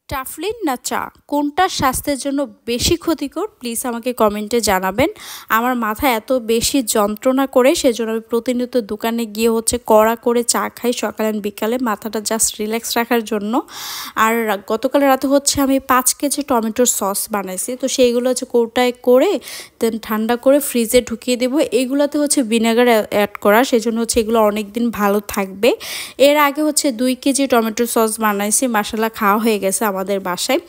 টাফলিন না চা কোনটা স্বাস্থ্যের জন্য বেশি ক্ষতিকর প্লিজ আমাকে কমেন্টে জানাবেন। আমার মাথা এত বেশি যন্ত্রণা করে সেজন্য আমি প্রতিনিয়ত দোকানে গিয়ে কড়া করে চা খাই সকালে আর বিকালে, মাথাটা জাস্ট রিল্যাক্স রাখার জন্য। আর গতকাল রাতে আমি 5 কেজি টমেটোর সস বানাইছি, তো সেইগুলো কৌটায় করে দেন ঠান্ডা করে ফ্রিজে ঢুকিয়ে দেবো। এইগুলোতে ভিনেগার অ্যাড করা, সেজন্য এগুলো অনেক দিন ভালো থাকবে। এর আগে 2 কেজি টমেটোর সস বানাইছি, মাশাআল্লাহ খাওয়া হয়ে গেছে আমাদের বাসায়।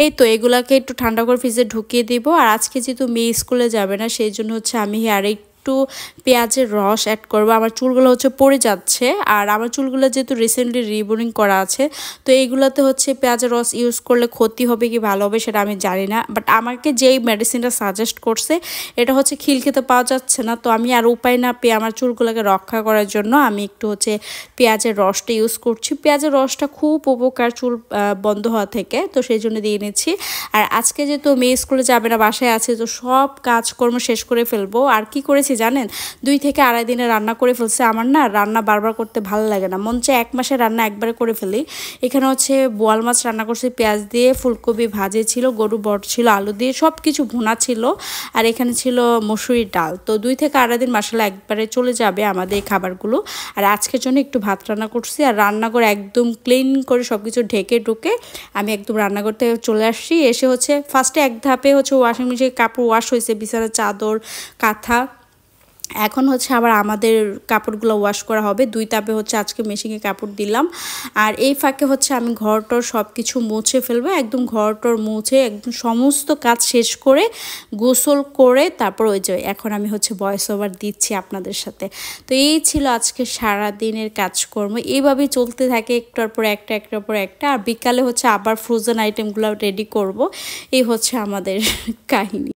এই তো এগুলাকে একটু ঠান্ডা করে ফ্রিজে ঢুকিয়ে দিব। আর আজকে যেহেতু মেয়ে স্কুলে যাবে না সেই জন্য আমি একটু পেঁয়াজের রস অ্যাড করবো। আমার চুলগুলো পড়ে যাচ্ছে, আর আমার চুলগুলো যেহেতু রিসেন্টলি রিবোনিং করা আছে, তো এইগুলোতে পেঁয়াজের রস ইউজ করলে ক্ষতি হবে কি ভালো হবে সেটা আমি জানি না, বাট আমাকে যেই মেডিসিনটা সাজেস্ট করছে এটা খিলখিতে পাওয়া যাচ্ছে না, তো আমি আর উপায় না পেয়ে আমার চুলগুলোকে রক্ষা করার জন্য আমি একটু পেঁয়াজের রসটা ইউজ করছি। পেঁয়াজের রসটা খুব উপকার চুল বন্ধ হওয়া থেকে, তো সেই জন্য দিয়ে নিচ্ছি। আর আজকে যেহেতু মেয়ে স্কুলে যাবে না, বাসায় আছে, তো সব কাজকর্ম শেষ করে ফেলবো। আর কি করেছি জানেন, 2 থেকে আড়াই দিনে রান্না করে ফেলছে। আমার না রান্না বারবার করতে ভালো লাগে না, মন চায় 1 মাসের রান্না একবারে করে ফেলি। এখানে বোয়াল মাছ রান্না করছি পেঁয়াজ দিয়ে, ফুলকপি ভাজে ছিল, গরু বট ছিল, আলু দিয়ে সব কিছু ভুনা ছিল, আর এখানে ছিল মসুরির ডাল। তো 2 থেকে আড়াই দিন মাসাল্লাহ একবারে চলে যাবে আমাদের এই খাবারগুলো। আর আজকের জন্য একটু ভাত রান্না করছি, আর রান্না করে একদম ক্লিন করে সব কিছু ঢেকে ঢুকে আমি একদম রান্না করতে চলে আসছি। এসে ফার্স্টে এক ধাপে ওয়াশিং মেশিনে কাপড় ওয়াশ হয়েছে, বিছানার চাদর কাঁথা। এখন আবার আমাদের কাপড়গুলো ওয়াশ করা হবে। 2 তাপে আজকে মেশিনে কাপড় দিলাম। আর এই ফাঁকে আমি ঘরটর সব কিছু মুছে ফেলবো, একদম ঘরটর মুছে একদম সমস্ত কাজ শেষ করে গোসল করে তারপর এখন আমি ভয়েস ওভার দিচ্ছি আপনাদের সাথে। তো এই ছিল আজকে সারা দিনের কাজকর্ম, এইভাবেই চলতে থাকে একটার পর একটা একটার পর একটা। আর বিকালে আবার ফ্রোজেন আইটেমগুলো রেডি করব। এই আমাদের কাহিনী।